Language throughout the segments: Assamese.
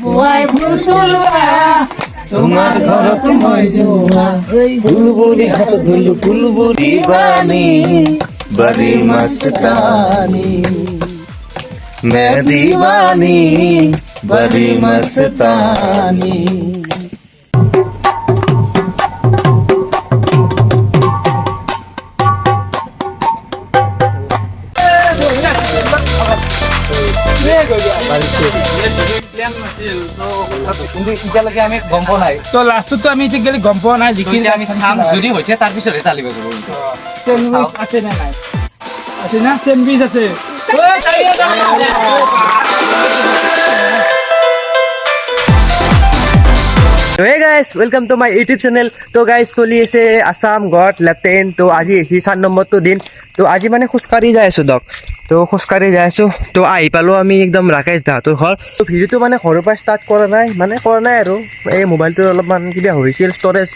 পুৱাই ফুলবা তোমাৰ ঘৰত মই যোৱা বুলবুলি হাত ধুলো বুলবুলি বাণী বড়ি মস্তানী मैं दीवानी बड़ी मस्तानी তো লাষ্টতো আমি এতিয়া গম পোৱা নাই লিখি আমি চাম যদি হৈছে তাৰ পিছতহে চালিব আছে নে নাই আছে না চেণ্ডউইচ আছে Hey guys, welcome to my YouTube channel. तो guys চলি আছে আসাম গড় লেফটেন তো আজি এসি 4 নম্বৰটো দিন তো আজি মানে খুচকাৰি যাই আছো দক তো খুচকাৰি যাই আছো তো আহি পালো আমি একদম ৰাকেশ দাহতৰ ঘৰ তো ভিডিওটো মানে ঘৰৰ পৰা ষ্টাৰ্ট কৰা নাই আৰু এই মোবাইলটো অলপমান কিবা হৈছিল ষ্টৰেজ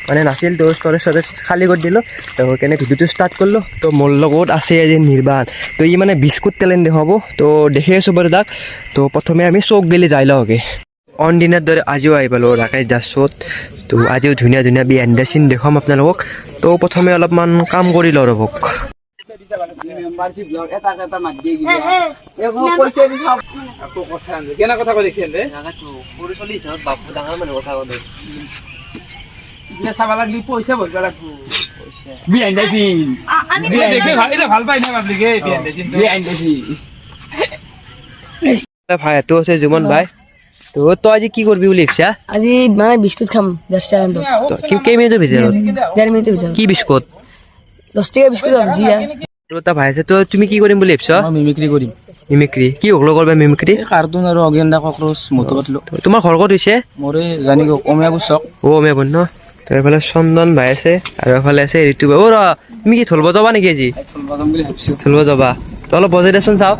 মানে নাছিল তো ষ্টৰেজ খালী কৰি দিলোঁ তো সেইকাৰণে ভিডিওটো ষ্টাৰ্ট কৰিলোঁ তো মোৰ লগত আছে আজি নিৰ্বাণ তো ই মানে বিস্কুট টেলেণ্ট দেখাব তো দেখি আছোঁ বাৰু তাক তো প্ৰথমে আমি চৌক গেলি যাই লওঁগে অন দিনৰ দৰে আজিও আহি পালোঁ ৰাকেশ দাস শ্ব'ত তো আজিও ধুনীয়া ধুনীয়া বিহাইণ্ড দ্য চিন দেখাম আপোনালোকক তো প্ৰথমে অলপমান কাম কৰি লওঁ ৰ'বক চাব লাগলি পইচা ভৰিব লাগবো বিহাইণ্ড দ্য চিন ভাল পাই না পাব্লিকে বিহাইণ্ড দ্য চিন ভাই এটো আছে জুমন ভাই তো তই আজি কি কৰিবি বুলি ভাবিছা আজি মানে বিস্কুট খাম 10 টাকা কেইমিনিটৰ ভিতৰত 1.5 মিনিটৰ ভিতৰত কি বিস্কুট 10 টাকা বিস্কুট ভাজি তোৰ এটা ভাই আছে তো তুমি কি কৰিম বুলি ভাবিছা মিমিক্ৰি কৰিম মিমিক্ৰি কি হলো কৰবা মিমিক্ৰি কাৰ্টুন আৰু অগেণ্ডা কক্ৰচ মটো পাতলো তোমাৰ ঘৰ ক'ত হৈছে মোৰে জানি অমীয়া বুচক মে বন্ধ তো এইফালে চন্দন ভাই আছে আৰু এইফালে আছে ঋতু ভাই অ' ৰ তুমি কি ঢোল বজাবা নেকি আজি বজাম বুলি ভাবিছো ঢোল বজাবা তো অলপ বজাই দেচোন চাওক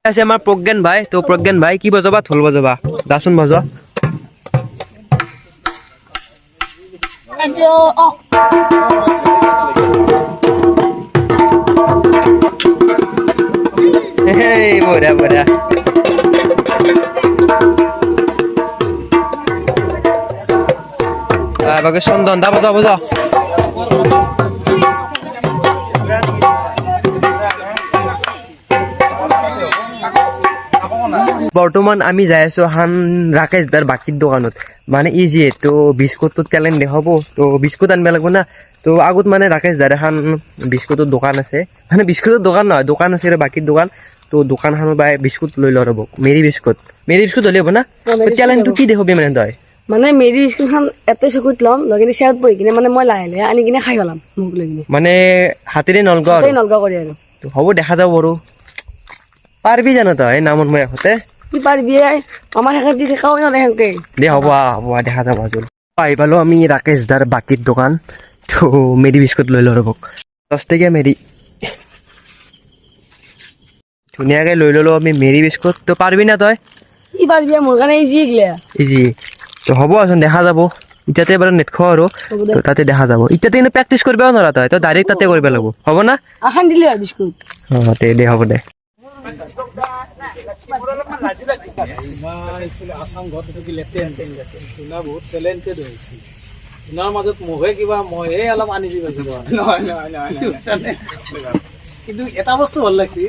আছে আমাৰ প্ৰজ্ঞান ভাই তো প্ৰজ্ঞান ভাই কি বজাবা ঢোল বজাবা দাচোন বজা হেই বঢ়িয়া বঢ়িয়া বাকি চন্দন দা বজা বজা বৰ্তমান আমি যাই আছো হান ৰাকেশ দাৰ বাকীৰ দোকানত মানে ইজিয়ে তো বিস্কুটটো টেলেণ্ট দেখাব তো বিস্কুট আনিব লাগিব না তো আগত মানে ৰাকেশ দাৰ এখন বিস্কুটৰ দোকান আছে মানে বিস্কুটৰ দোকান নহয় দোকান আছে বাকীৰ দোকান তো দোকানখনৰ বাই বিস্কুট লৈ ল ৰ'ব মেৰি বিস্কুট হ'লে হ'ব না টেলেণ্টটো কি দেখাবি মানে তই মানে মেৰি বিস্কুট খান এতে চকুত ল'ম লগেনে চেয়াৰত বহি কিনে মানে মই লাহে লাহে আনি কিনে খাই পেলাম মুখ লৈ কিনে মানে হাতেৰে নলগা নলগা কৰি আৰু তো হ'ব দেখা যাব বাৰু পাৰবি জানো তই নামত মই এখতে কি পাৰবি আমাৰ শেষত দি দেখাও না সেনকে দে হ'ব দেখা যাব জল আহি পালো আমি ৰাকেশ দাৰ বাকীৰ দোকান তো মেৰি বিস্কুট লৈ ল ৰ'বক 10 টকীয়া মেৰি ধুনীয়াকৈ লৈ ল'লো আমি মেৰি বিস্কুট তো পাৰবি না তই কি পাৰবি মোৰ কাৰণে ইজি গিলা ইজি তো হ'ব আচোন দেখা যাব এতিয়াতে বাৰু নেট খোৱা আৰু তো তাতে দেখা যাব এতিয়াতে কিন্তু প্ৰেক্টিচ কৰিবও নোৱাৰা তই তো ডাইৰেক্ট তাতে কৰিব লাগিব হ'ব না আখান দিলি আৰু বিস্কুট অঁ দে হ'ব দে আসাম ঘৰত থাকি লেটেন চুনা বহুত টেলেণ্টেড হৈছে চুনাৰ মাজত মোহে কিবা মইহে অলপ আনি দিবা কিন্তু এটা বস্তু ভাল লাগছে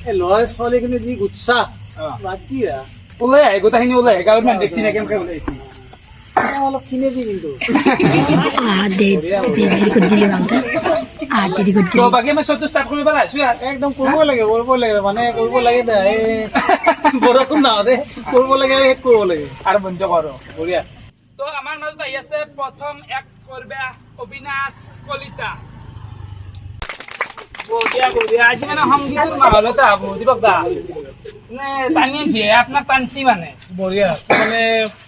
এই ল'ৰা ছোৱালীখিনি যি উৎসাহ বাকী ওলাই আহে গোটেইখিনি ওলাই আহে গাঁৱত মানুহ দেখছি না কেনেকৈ ওলাইছি অলপ কিনে দি কিন্তু তো বাকী আমি চবটো ষ্টাৰ্ট কৰিব আহিছো একদম কৰিব লাগে মানে কৰিব লাগে দে বৰষুণ নাহতে কৰিব লাগে কৰিব লাগে আৰু বন্ধ কৰো বঢ়িয়া তো আমাৰ মাজত আহি আছে প্ৰথম এক কৰবে অবিনাশ কলিতা বঢ়িয়া আজি মানে সংগীতৰ মাহলতে হ'ব দীপক দা নে টানিছে আপোনাৰ টানছি মানে বঢ়িয়া মানে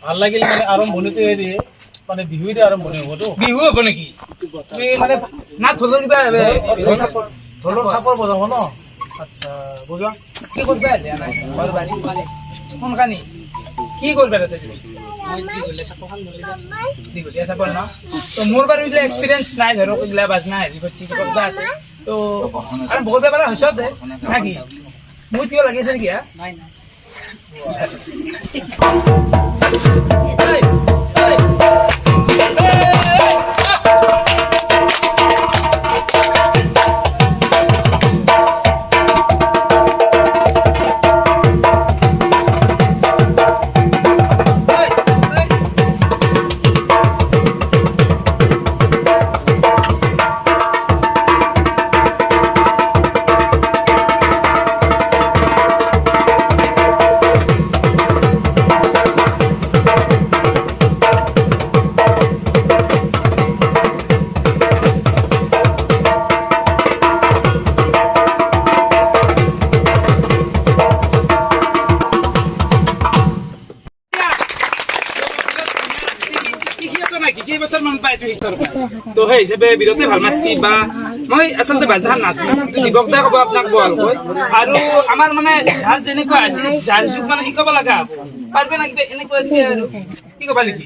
ভাল লাগিল মানে আৰম্ভণিটো দিয়ে মানে বিহুতে আৰম্ভণি হ'বতো বিহু হ'ব নেকি তুমি মানে না ঢোলৰ কিবা ঢোলৰ চাপৰ বজাব ন আচ্ছা বজোৱা কি কৰিব দিয়া নাই সোনকালে কি কৰিবা তাতে তুমি দীঘলীয়া চাপৰ ন তো মোৰ বাৰু এইবিলাক এক্সপিৰিয়েঞ্চ নাই ধৰক এইগিলা বাজনা হেৰি কৰিছে কিবা আছে তো আৰু বহুত বেপাৰ হৈছে দে নাকি মোৰ কিয় লাগি আছে নেকি নাই তো সেই হিচাপে বিৰতে ভাল মাছছি বা মই আচলতে বাজধান নাজানো দীপক দাই ক'ব আপোনাক ভালকৈ আৰু আমাৰ মানে যাৰ যেনেকুৱা আছে যাৰ যুগ মানে শিকাব লগা পাৰবে না কিবা এনেকুৱা আৰু কি ক'বা নেকি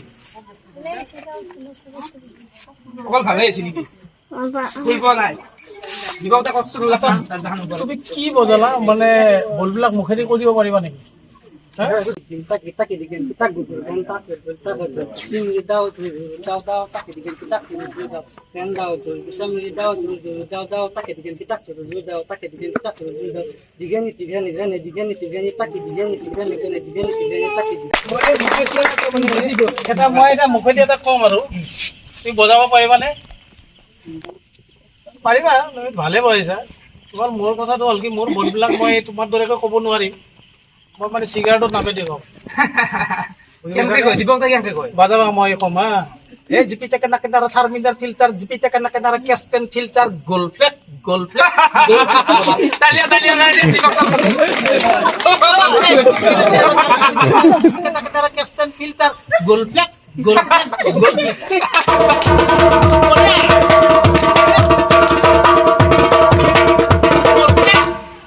অকল ভালে আছে নেকি ফুৰিব নাই দীপক দাই কওকচোন তুমি কি বজালা মানে বলবিলাক মুখেদি কৈ দিব পাৰিবা নেকি মই এটা মুখেদি এটা কম আৰু তুমি বজাব পাৰিবানে পাৰিবা তুমি ভালে বজাইছা তোমাৰ মোৰ কথাটো হ'ল কি মোৰ বলবিলাক মই তোমাৰ দৰেকৈ ক'ব নোৱাৰিম মই মানে চিগাৰেটত নাপেদি কম কেনেকৈ কয় দীপক দাই কেনেকৈ কয় বাজাবা মই কম হা এই জিপিটা কেনা কেনারা চার্মিনার ফিল্টার জিপিটা কেনা কেনারা ক্যাপ্টেন ফিল্টার গোলফ্লেক গোলফ্লেক তালিয়া তালিয়া দীপক কেনা কেনারা ক্যাপ্টেন ফিল্টার গোলফ্লেক গোলফ্লেক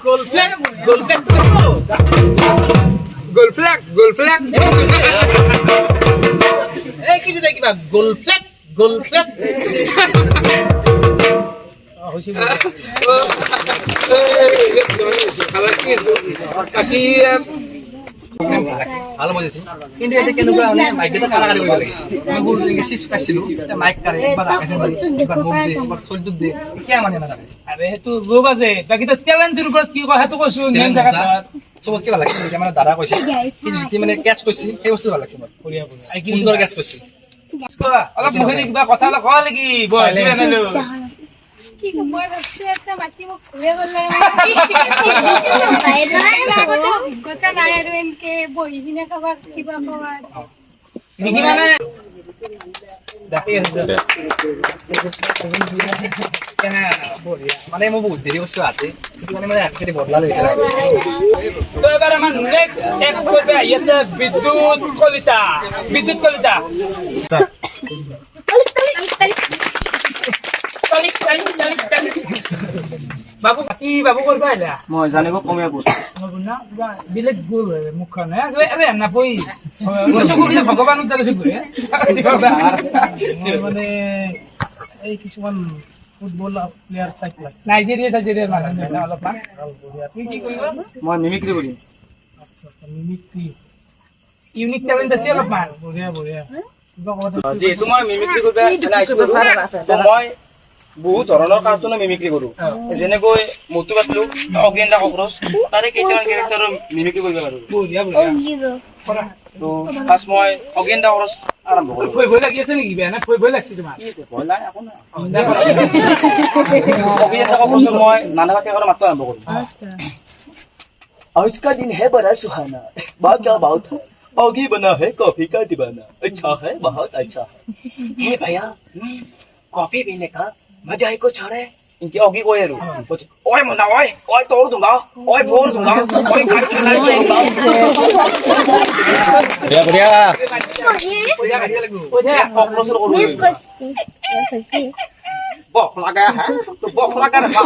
গোলফ্লেক গোলফ্লেক গোলফ্লেক গোলফ্লেক এই কি দিদা কিবা গোলফ্লেক গোলফ্লেক বাকি ভালো মজা কিন্তু এটা কেনেকুৱা মানে মাইকটা কালাকাৰি কৰিব লাগে মই সৰু যেনেকে চিপছ খাইছিলো মাইক কাৰে একবাৰ আকাশে মাৰি একবাৰ মুখ দিয়ে একবাৰ চলটোত দিয়ে কিয় মানে নালাগে আরে সেইটো লোভ আছে বাকি তো টেলেন্টের উপর কি কয় সেইটো কৈছো মেন জায়গা চবতকে ভাল লাগিছে এতিয়া মানে দাদা কৈছে কি যেতিয়া মানে কেচ কৰিছিল সেই বস্তু ভাল লাগিছে মোৰ সুন্দৰ কেচ কৰিছিল অলপ মুখে কিবা কথা অলপ কয় নেকি বয়স বেনালো কি মই ভাবছো এটা মাটি মোক ঘুরে গ'ল অভিজ্ঞতা নাই আৰু এনকে বহি কিনে খাবাৰ কিবা খাবাৰ নেকি মানে দেখি আছে মানে মই বহুত দেৰি বস্তু আছে সেইটো মানে একসাথে বদলা লৈছে তো এবার আমার নেক্সট এক করবে আইছে বিদ্যুৎ কলিতা বাবু কি বাবু করবে আইলা মই জানিব কমে না বিলেট গুল মুখখন আরে না পই চকুৰে ভগৱান উদ্ধাৰ চকুৰে মানে এই কিছুমান ফুটবল প্লেয়াৰ টাইপ লাগে নাইজেৰিয়াৰ মানুহ অলপমান তুমি কি কৰিবা মই মিমিক্ৰি কৰিম আচ্ছা মিমিক্ৰি ইউনিক টেলেণ্ট আছে অলপমান বঢ়িয়া বঢ়িয়া যি তোমাৰ মিমিক্ৰি কৰিব আহিছো মই বহুত ধৰণৰ কাৰ্টুনৰ মিমিক্ৰি কৰো যেনেকৈ মটু পাতলু অগেন্দা কক্ৰচ তাৰে কেইটামান কেৰেক্টাৰৰ মিমিক্ৰি কৰিব পাৰো বঢ়িয়া বঢ়িয়া তো ফাৰ্ষ্ট মই অগেন্দা কক্ৰচ আৰম্ভ কৰো ভয় লাগি আছে নেকি বেয়া না ভয় লাগছে তোমাৰ ভয় নাই একো নাই অগেন্দা কক্ৰচৰ মই নানা বাক্য কৰা মাত্ৰ আৰম্ভ কৰো आज का दिन है बड़ा सुहाना वाह क्या बात है ऑगी बना है कॉफी का दीवाना अच्छा है बहुत अच्छा है हे भैया कॉफी पीने का मजा ही कुछ और है इनके ऑगी कोई है ओए मुन्ना ओए तोड़ दूंगा ओए फोड़ दूंगा ओए काट के लाल चलूंगा बढ़िया बढ़िया कॉकरोच को बॉक लगा है तो बॉक लगा रहा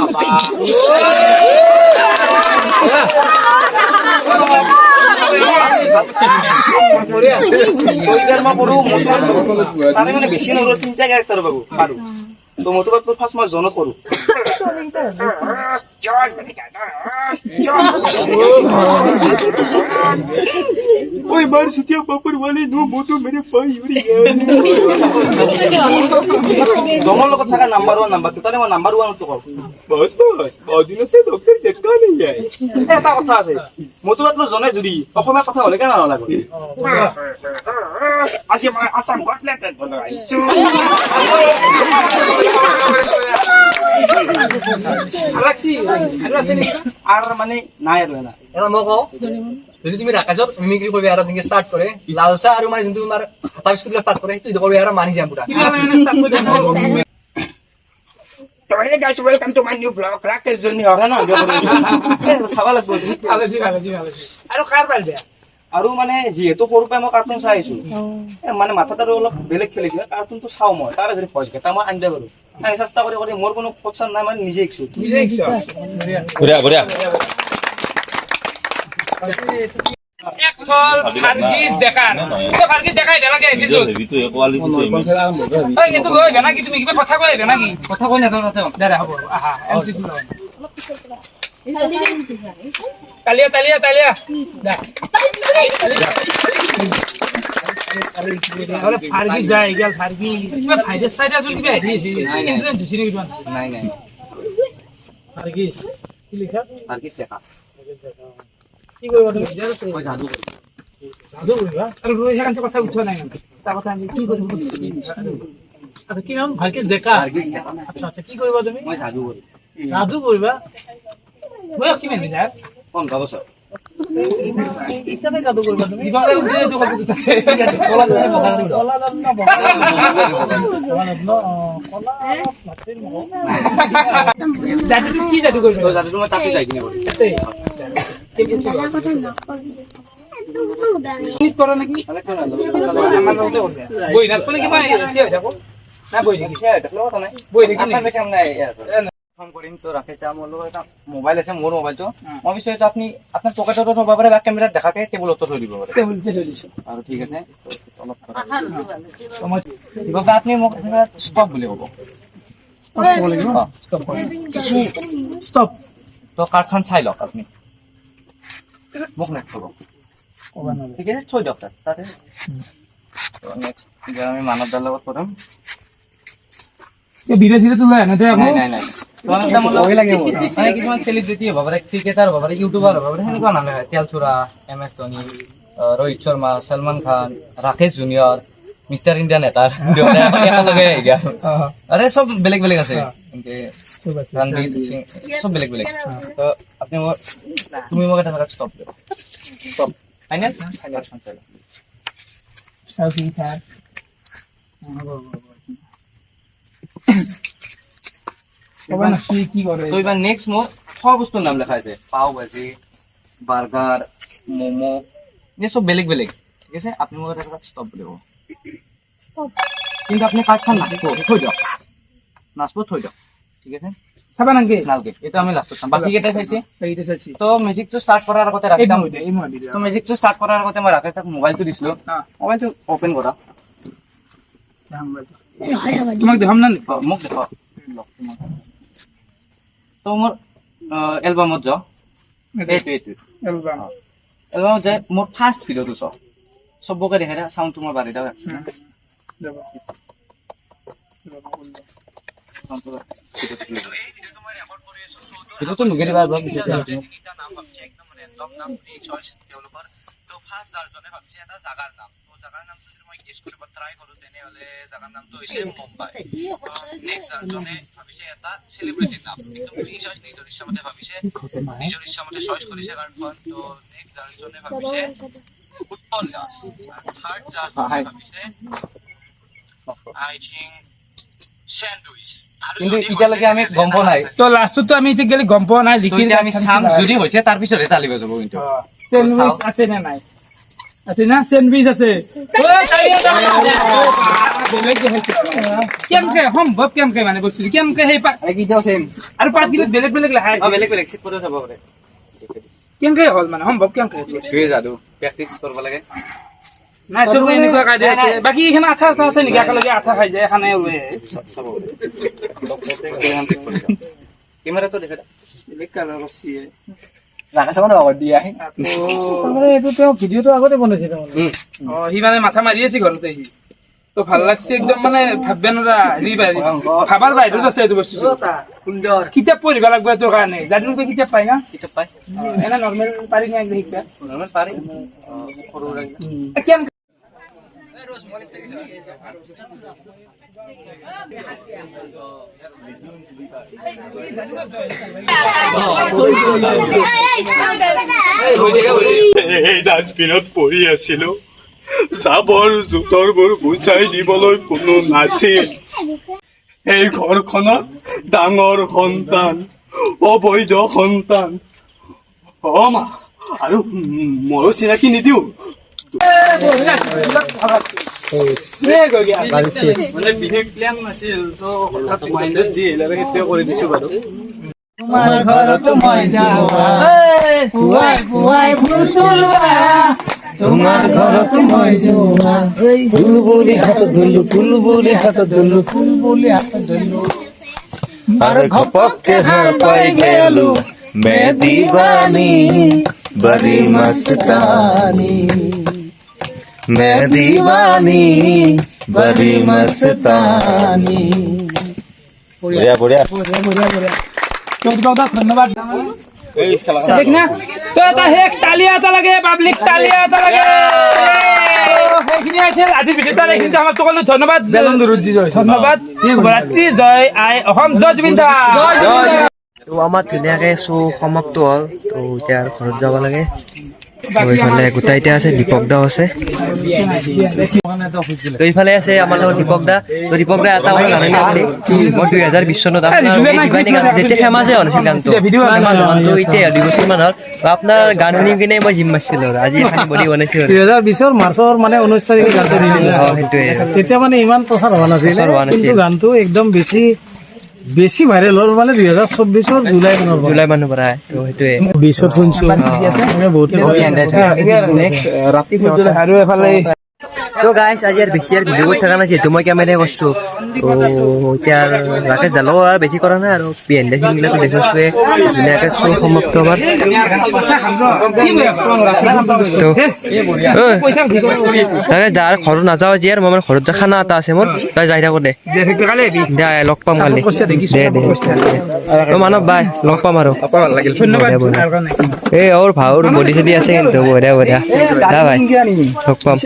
এইবাৰ মই পঢ়ো তাৰে মানে বেছি নকৰো 3টা কেৰেক্টাৰ পাৰো তো মতবাদ ফাৰ্ষ্ট মই জনত কৰো ওই মার সুতিয়া পাপড় वाले दो बोतो मेरे पाई उड़ी दोनों लोग থাকা নাম্বার 1 নাম্বার 2 তারে মই নাম্বার 1 তো কও বস বাদিন সে ডক্টর চেকা নেই যায় এটা কথা আছে মতবাদ জনে জুৰি অসমীয়া কথা হলে কেন না লাগে আজি মই আসাম গটলেটেড বনাইছো আলাক্সি আৰু আছে নেকি আৰ মানে নাই আৰু না এটা মই কওঁ যদি তুমি ৰাকেশত মিমিক্ৰি কৰিবা আৰু তুমি ষ্টাৰ্ট কৰে লালসা আৰু মানে যোনটো তোমাৰ হাতা বিস্কুট ষ্টাৰ্ট কৰে সেইটো কৰিবা আৰু মানি যাম পুৰা কিমান মানে ষ্টাৰ্ট কৰি দিম তো hey guys welcome to my new vlog Rakesh Junior হয় না চাবা লাগব আলাজি আৰু কাৰ বাল দিয়া আৰু মানে যিহেতু সৰু পৰাই মই কাৰ্টুন চাই আছো মানে মাথাত আৰু অলপ বেলেগ খেলিছে কাৰ্টুনটো চাও মই তাৰ যদি ভইচ কেইটা মই আনিব পাৰো আমি চেষ্টা কৰি মোৰ কোনো পছন্দ নাই মানে নিজে শিকছো নিজে ইচ্ছা বঢ়িয়া একথল ফারগিস দেখান তো ফারগিস দেখাই দেলা কে ভিডিও ওই কিন্তু কই না কি তুমি কিবা কথা কইবে নাকি কথা কই না তোরা দাঁড়া হবো আহা এমসি দিল তালিয়া দা আরে ফারগিস যাই গেল ফারগিস কিবা ফাইদার সাইড আছে কিবা দিছি কিন্তু জুসি নাকি তোমার নাই ফারগিস কি লিখা আর কি দেখা কি কইবা তুমি ওই জাদু জাদু কইবা আরে রোজ এখান থেকে কথা উঠো নাই তা কথা আমি কি করব আচ্ছা কি নাম ফারগিস দেখা আচ্ছা কি কইবা তুমি মই জাদু করি জাদু কইবা বয় কি মানে যার 15 বছর ইচ্ছাতে জাদু কইবা তুমি দিবারে উঠে তো কথা দিতেছে কলা জানে বকা দিও কলা জাদু না বকা জাদু কি জাদু কইবা তো জাদু মই তাতে যাই কিনে করি কি করো নাকি আমার মতে করবে বই না কোনে কি মানে এসে যাবো না বই দেখি দেখলো কথা নাই বই দেখি আপনার বেশি আমরা ফোন করিম তো রাখে চা মোর এটা মোবাইল আছে মোর মোবাইল তো মই বিষয় আপনি আপনার পকেটত থব পারে বা ক্যামেরা দেখাকে টেবুলত থৈ দিব পারে টেবিলতে চলিছো আৰু ঠিক আছে অলপ দিবক আপনি মোক স্টপ বুলি ক'ব স্টপ তো কাৰ্ডখন চাই লওক আপুনি মোক নেক্সট ক'ব ঠিক আছে থৈ দিয়ক তাতে নেক্সট আমি মানৱদাৰ লগত কৰিম বিদেশী তোলা না দে নাই মানে কিছুমান চেলিব্ৰিটি হ'ব পাৰে ক্ৰিকেটাৰ হ'ব পাৰে ইউটিউবাৰ হ'ব পাৰে সেনেকুৱা নামে হয় তেল চোৰা MS Dhoni Rohit Sharma Salman Khan Rakesh junior mister India নেতাৰ একেলগে আৰে চব বেলেগ বেলেগ আছে ৰণবীৰ সিং চব বেলেগ বেলেগ তো আপুনি তুমি মোক এটা জাগাত ষ্টপ দিয়ক ষ্টপ ফাইনেল ওকে স্যার কবা না কি করে তো এবার নেক্সট মোৰ সব বস্তুৰ নাম লেখা আছে পাও ভাজি বাৰ্গাৰ মোমো ये सब বেলেগ বেলেগ ঠিক আছে আপনি মোক এটা ষ্টপ দিব কিন্তু আপনি কাৰ্ডখন নাচবো থৈ দিয়ক থৈ দিয়ক ঠিক আছে চাবা নাকি নালগে এটা আমি লাষ্টত চাম বাকি কেইটা চাইছে এইটা চাইছি তো মিউজিকটো ষ্টাৰ্ট কৰাৰ আগতে ৰাখি দাম এই মই তো মিউজিকটো ষ্টাৰ্ট কৰাৰ আগতে মই ৰাখি তাক মোবাইলটো দিছিলো মোবাইলটো ওপেন কৰা তোমাক দেখাম না মোক দেখো তো মোৰ এলবামত যাও এইটো এলবাম এলবামত যায় মোৰ ফাৰ্ষ্ট ভিডিঅ'টো চবকে দেখাই চাউণ্ডটো মই বাঢ়ি দিওঁ যাব ভিডিঅ'টো নুগে দিবা কিন্তু এতিয়ালৈকে আমি গম পোৱা নাই তো লাষ্টটো আমি যে গেলি গম পোৱা নাই লিখি আমি চাম যদি হৈছে তাৰ পিছতহে তালি বাজাব কিন্তু স্যান্ডউইচ আছে না নাই আছে না স্যান্ডউইচ আছে কেমকে সম্ভৱ কেমকে মানে বস্তু কেমকে সেই এইটাও সেম আৰু পাঁচ কিলো বেলেগ বেলেগ লাহে বেলেগ বেলেগ চিট কৰি যাব পাৰে কেনেকে হ'ল মানে সম্ভৱ কেনেকে হ'ল? সেইটোৱে যাদু প্ৰেক্টিচ কৰিব লাগে নাই চবে এনেকুৱা কাইদা আছে বাকী এইখানে আঠা আঠা আছে নেকি একেলগে আঠা খাই যায় এখানে ওলাই কেমেৰাটো দেখা বেলেগ কালাৰ কৰছি ৰাখা চাব না দিয়া আহি তাৰমানে এইটো তেওঁ ভিডিঅ'টো আগতে বনাইছে তাৰমানে সি মানে মাথা মাৰি আছে ঘৰতে সি তো ভাল লাগছে একদম মানে ভাববে নৰা হেৰি বাহিৰ ভাবাৰ বাহিৰত আছে এইটো বস্তু সুন্দৰ কিতাপ পঢ়িব লাগব এইটোৰ কাৰণে যাদুকে কিতাপ পাই না কিতাপ পাই এনে নৰ্মেল পাৰি না একদম শিকবা নৰ্মেল পাৰি সৰু কেন এই ডাষ্টবিনত পৰি আছিলো চাবৰ জোঁথৰবোৰ গুচাই দিবলৈ কোনো নাছিল এই ঘৰখনত ডাঙৰ সন্তান অবৈধ সন্তান মা আৰু ময়ো চিনাকি নিদিওঁ মানে বিশেষ প্লেন নাছিল তো হঠাৎ মাইণ্ডত যি আহিলে সেইটোৱে কৰি দিছো বাৰু তোমার ঘরত মই যাওয়া পুয়াই পুয়াই ফুল তুলবা তোমার ঘরত মই যাওয়া ফুল বলি হাত ধরলু ফুল বলি হাত ধরলু ফুল বলি হাত ধরলু আর ঘপকে হার পাই গেলু मैं दीवानी बड़ी मस्तानी मैं दीवानी बड़ी मस्तानी बढ़िया बढ़िया ধন্যবাদ দেখ না তো এটা হেক তালিয়া এটা লাগে পাবলিক তালিয়া এটা লাগে সেইখিনি আছিল আজিৰ ভিডিঅ'টা কিন্তু আমাৰ সকলো ধন্যবাদ ধন্যবাদ শুভৰাত্ৰি জয় আই অসম জয় জুবিন দা তো আমাৰ ধুনীয়াকৈ শ্ব' সমাপ্ত হ'ল তো এতিয়া আৰু ঘৰত যাব লাগে তো এইফালে গোটাই এতিয়া আছে দীপক দাও আছে তো এইফালে আছে আমাৰ লগত দীপক দা তো দীপক দা এটা কথা জানেনে আপুনি মই 2020 চনত আপোনাৰ দিৱানী গান যেতিয়া ফেমাছে হোৱা নাছিল গানটো তো এতিয়া 2 বছৰমান হ'ল তো আপোনাৰ গান শুনি কিনে মই জিম মাৰিছিলোঁ আৰু আজি এখন বডি বনাইছোঁ 2020 মাৰ্চৰ মানে 19 তাৰিখে গানটো ৰিলিজ সেইটোৱে তেতিয়া মানে ইমান প্ৰচাৰ হোৱা নাছিল কিন্তু গানটো একদম বেছি ভাইৰেল হ'ল মানে 2024 জুলাই মানৰ পৰা তো সেইটোৱে 20ত শুনছো মানে বহুত ৰাতি ফুৰিবলৈ আৰু এফালে তো গাইছ আজি আৰু বেছি আৰু ভিডিঅ' কৰি থকা নাই যিহেতু মই কেমেৰাই কৰিছোঁ তো এতিয়া ৰাকেশ জালো আৰু বেছি কৰা নাই আৰু পিএনডে ফিল্মবিলাকো দেখিছোঁৱে ধুনীয়াকৈ শ্ব' সমাপ্ত হোৱাৰ তাকে যাৰ ঘৰত নাযাওঁ আজি আৰু মই মানে ঘৰত খানা এটা আছে মোৰ তই যাই থাকোঁ দে লগ পাম কালি দে মানৱ বাই লগ পাম আৰু এই ওর ভাউর বডি চডি আছে কিন্তু বঢ়িয়া বঢ়িয়া দা ভাই লগ পাম